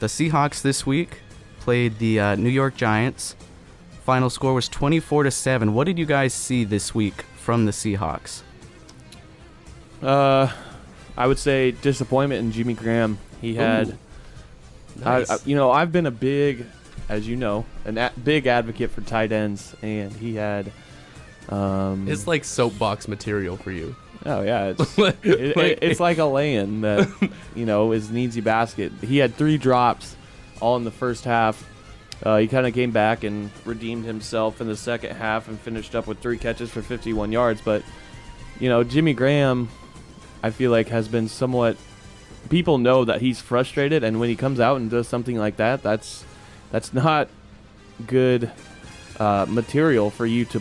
the Seahawks this week played the New York Giants. Final score was 24-7. What did you guys see this week from the Seahawks? I would say disappointment in Jimmy Graham. He had, Nice. I've been a big, as you know, big advocate for tight ends, and he had. It's like soapbox material for you. Oh yeah, it's like a lay-in that is an easy basket. He had 3 drops, all in the first half. He kind of came back and redeemed himself in the second half and finished up with 3 catches for 51 yards. But Jimmy Graham, I feel like has been somewhat. People know that he's frustrated, and when he comes out and does something like that, that's not good material for you to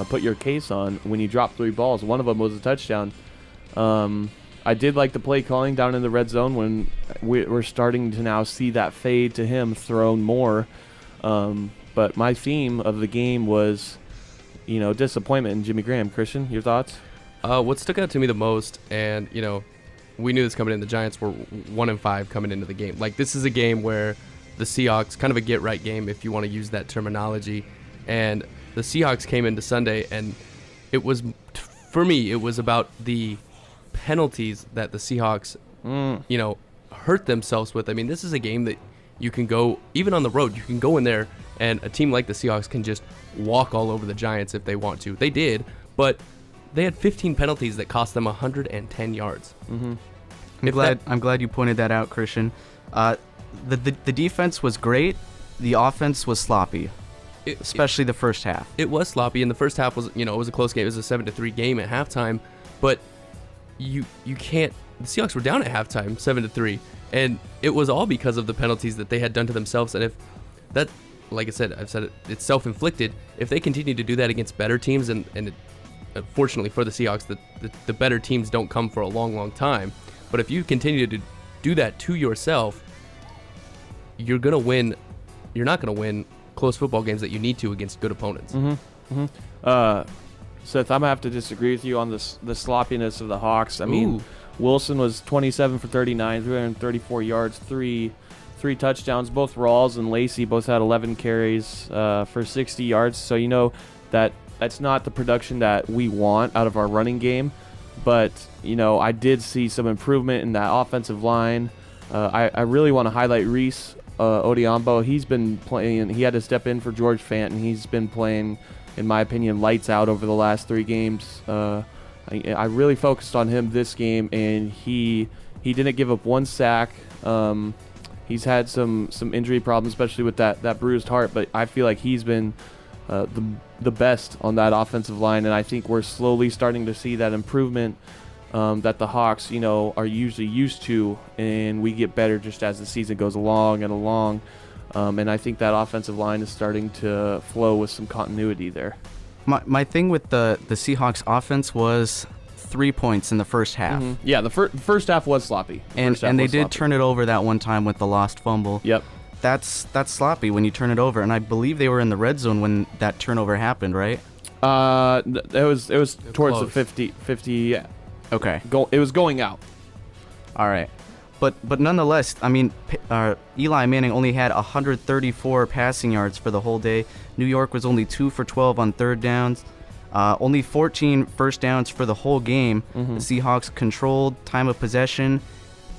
put your case on when you drop 3 balls. One of them was a touchdown. I did like the play calling down in the red zone when we're starting to now see that fade to him thrown more. But my theme of the game was, disappointment in Jimmy Graham. Christian, your thoughts? What stuck out to me the most, and we knew this coming in. The Giants were 1-5 coming into the game. Like, this is a game where the Seahawks, kind of a get-right game, if you want to use that terminology. And the Seahawks came into Sunday, and it was, for me, it was about the penalties that the Seahawks, hurt themselves with. I mean, this is a game that you can go, even on the road, you can go in there, and a team like the Seahawks can just walk all over the Giants if they want to. They did, but they had 15 penalties that cost them 110 yards. Mm-hmm. I'm glad you pointed that out, Christian. The defense was great. The offense was sloppy. Especially the first half. It was sloppy, and the first half was, it was a close game. It was a 7-3 game at halftime, but you can't. The Seahawks were down at halftime, 7-3, and it was all because of the penalties that they had done to themselves. And if that, like I said, I've said it, it's self-inflicted. If they continue to do that against better teams, and fortunately for the Seahawks, the better teams don't come for a long, long time. But if you continue to do that to yourself, you're gonna win. You're not gonna win close football games that you need to against good opponents. Mm-hmm. Mm-hmm. Seth, I'm gonna have to disagree with you on the sloppiness of the Hawks. I mean, Wilson was 27 for 39, 334 yards, three touchdowns. Both Rawls and Lacey both had 11 carries for 60 yards. So that's not the production that we want out of our running game. But I did see some improvement in that offensive line. I really want to highlight Reese Odiambo. He's been playing. He had to step in for George Fant, and he's been playing, in my opinion, lights out over the last 3 games. I really focused on him this game, and he didn't give up 1 sack. He's had some injury problems, especially with that bruised heart, but I feel like he's been the best on that offensive line, and I think we're slowly starting to see that improvement that the Hawks, are usually used to, and we get better just as the season goes along and along. And I think that offensive line is starting to flow with some continuity there. My thing with the Seahawks offense was 3 points in the first half. Mm-hmm. Yeah, the first half was sloppy. And they did turn it over that one time with the lost fumble. Yep. That's sloppy when you turn it over, and I believe they were in the red zone when that turnover happened, right? It was towards close. the 50. Yeah. Okay. It was going out. All right. But nonetheless, I mean, Eli Manning only had 134 passing yards for the whole day. New York was only 2 for 12 on third downs. Only 14 first downs for the whole game. Mm-hmm. The Seahawks controlled time of possession,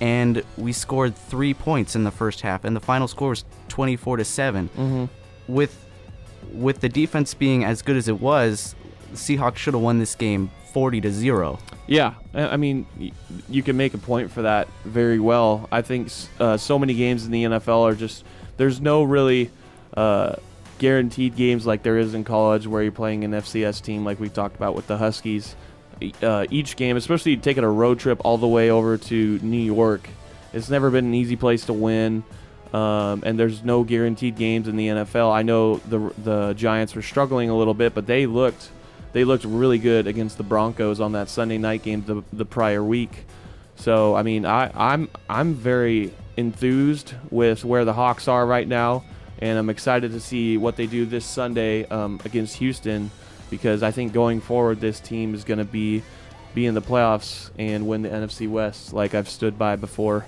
and we scored 3 points in the first half, and the final score was 24-7. Mm-hmm. With the defense being as good as it was, the Seahawks should have won this game 40-0. Yeah, I mean, you can make a point for that very well. I think so many games in the NFL are just, there's no really guaranteed games like there is in college where you're playing an FCS team like we talked about with the Huskies. Each game, especially taking a road trip all the way over to New York, it's never been an easy place to win. And there's no guaranteed games in the NFL. I know the Giants were struggling a little bit, but they looked really good against the Broncos on that Sunday night game the prior week. So I mean, I'm very enthused with where the Hawks are right now, and I'm excited to see what they do this Sunday against Houston, because I think going forward this team is going to be in the playoffs and win the NFC West like I've stood by before.